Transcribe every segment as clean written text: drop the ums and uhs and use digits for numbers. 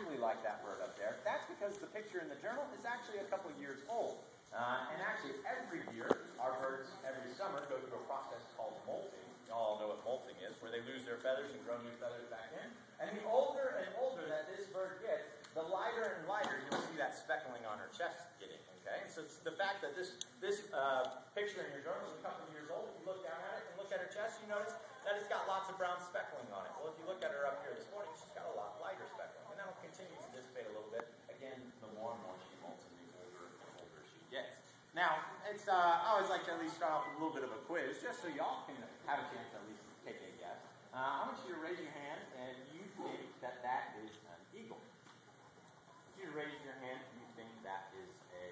exactly like that bird up there. That's because the picture in the journal is actually a couple years old. And actually, every year, our birds, every summer, go through a process called molting. You all know what molting is, where they lose their feathers and grow new feathers back in. And the older and older that this bird gets, the lighter and lighter you'll see that speckling on her chest getting. Okay, so it's the fact that this picture in your journal is a couple years old. If you look down at it and look at her chest, you notice that it's got lots of brown speckling on it. Well, if you look at her up here this morning, she's got a lot lighter speckling, and that'll continue to dissipate a little bit. Again, the more and more she molts, and the older and older she gets. Now, it's I always like to at least start off with a little bit of a quiz, just so y'all can have a chance to at least take a guess. I want you to raise your hand if you think that that is an eagle. I want you to raise your hand if you think that is a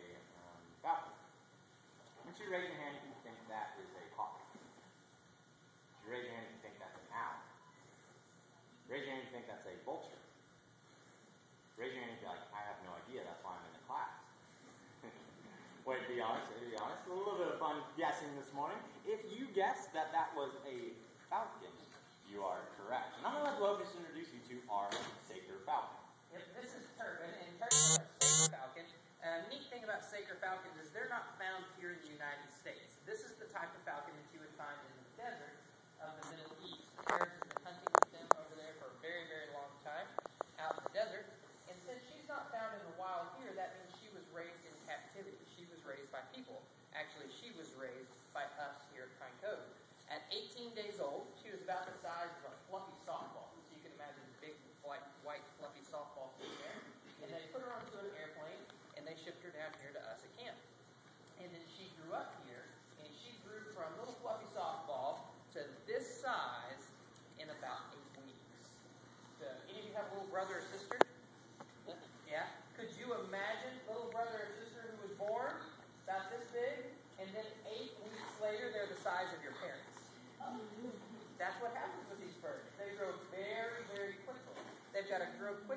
falcon. I want you to raise your hand if you think that is a hawk. I want you to raise your hand if you think that's an owl. Raise your hand if you think that's a vulture. Raise your hand if you're like, I have no idea, that's why I'm in the class. Wait, be honest. A little bit of fun guessing this morning. If you guessed that that was a falcon, you are correct. And I'm going to let Lucas introduce you to our Saker falcon. Yep, this is Turpin, and Turpin is our Saker falcon. Neat thing about Saker falcons is they're not found here in the United States. This is the type of falcon that you would find in the desert of the Middle East. Arabs have been hunting with them over there for a very, very long time out in the desert. And since she's not found in the wild here, that means she was raised in captivity. She was raised by people. Actually, she was raised by us here at Pine Cove. At 18 days old, she was about the size of a fluffy softball. So you can imagine big, white, fluffy softball sitting there. And they put her onto an airplane, and they shipped her down here to us at camp. And then she grew up here, and she grew from little fluffy softball to this size in about 8 weeks. So, any of you have a little brother or sister? Yeah? Could you imagine little brother or sister who was born about this big, and then 8 weeks later they're the size of your parents? That's what happens with these birds. They grow very, very quickly. They've got to grow quickly.